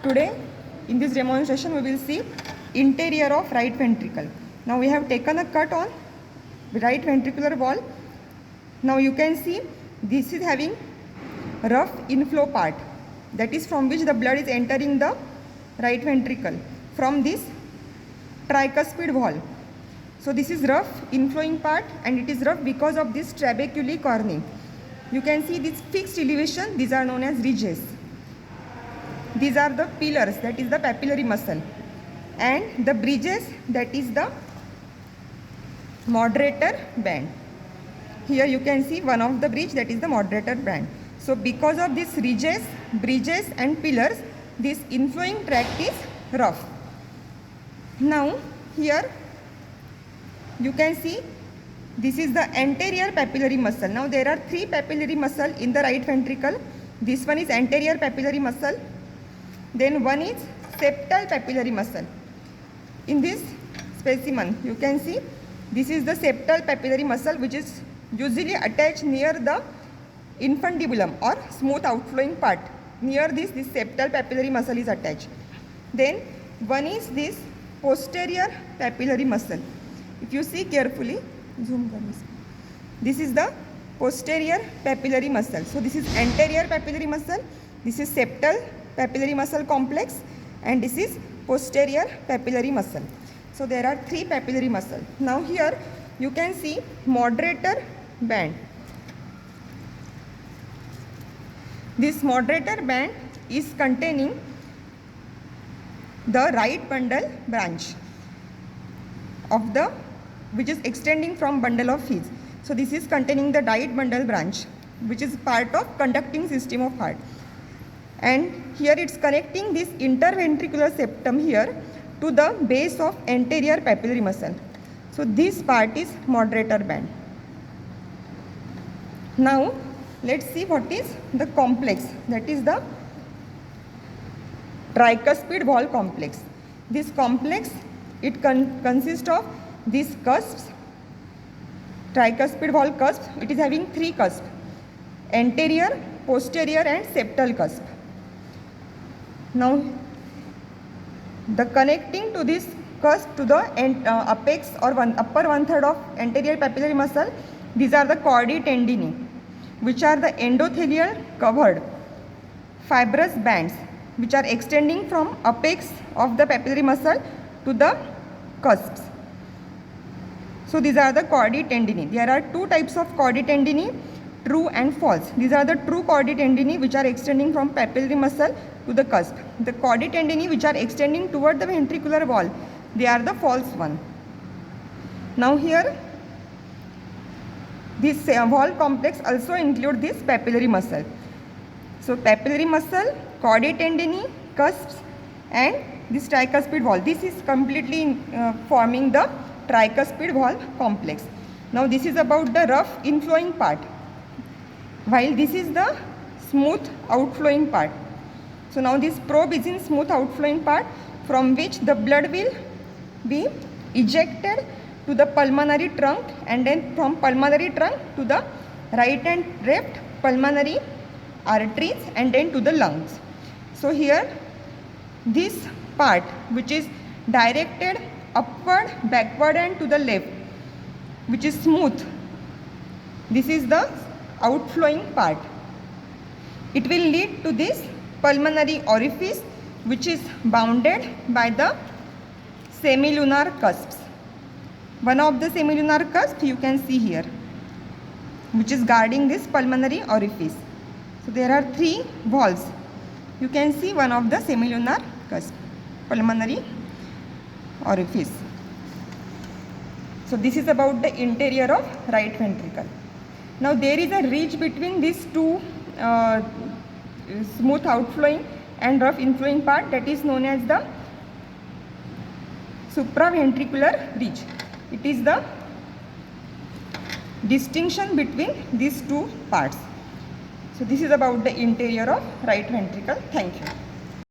Today in this demonstration we will see interior of right ventricle. Now we have taken a cut on right ventricular wall. Now you can see this is having rough inflow part, that is from which the blood is entering the right ventricle from this tricuspid wall. So this is rough inflowing part, and it is rough because of this trabeculae cornea. You can see this fixed elevation, these are known as ridges. These are the pillars, that is the papillary muscle, and the bridges, that is the moderator band. Here you can see one of the bridge, that is the moderator band. So because of these ridges, bridges and pillars, this inflowing tract is rough. Now here you can see this is the anterior papillary muscle. Now there are three papillary muscle in the right ventricle. This one is anterior papillary muscle. Then one is septal papillary muscle. In this specimen you can see this is the septal papillary muscle, which is usually attached near the infundibulum or smooth outflowing part. Near this septal papillary muscle is attached. Then one is this posterior papillary muscle. If you see carefully, zoom kar. This is the posterior papillary muscle. So this is anterior papillary muscle, this is septal papillary muscle complex, and this is posterior papillary muscle. So there are three papillary muscle. Now here you can see moderator band. This moderator band is containing the right bundle branch of the, which is extending from bundle of Fiz. So this is containing the right bundle branch, which is part of conducting system of heart. And here it's connecting this interventricular septum here to the base of anterior papillary muscle. So this part is moderator band. Now let's see what is the complex, that is the tricuspid wall complex. This complex, it consists of these cusps, tricuspid wall cusps. It is having three cusps: anterior, posterior and septal cusp. Now the connecting to this cusp to the apex or upper one third of anterior papillary muscle, these are the chordae tendineae, which are the endothelial covered fibrous bands which are extending from apex of the papillary muscle to the cusps. So these are the chordae tendineae. There are two types of chordae tendineae, true and false. These are the true chordae tendineae which are extending from papillary muscle to the cusp. The chordae tendineae which are extending toward the ventricular wall, they are the false one. Now here this wall complex also include this papillary muscle. So papillary muscle, chordae tendineae, cusps and this tricuspid wall. This is completely forming the tricuspid wall complex. Now this is about the rough inflowing part, while this is the smooth outflowing part. So now this probe is in smooth outflowing part, from which the blood will be ejected to the pulmonary trunk, and then from pulmonary trunk to the right and left pulmonary arteries, and then to the lungs. So here this part which is directed upward, backward and to the left, which is smooth, this is the outflowing part. It will lead to this pulmonary orifice, which is bounded by the semilunar cusps. One of the semilunar cusps you can see here, which is guarding this pulmonary orifice. So there are three walls. You can see one of the semilunar cusp, pulmonary orifice. So this is about the interior of right ventricle. Now there is a ridge between these two smooth outflowing and rough inflowing part, that is known as the supraventricular ridge. It is the distinction between these two parts. So this is about the interior of right ventricle. Thank you.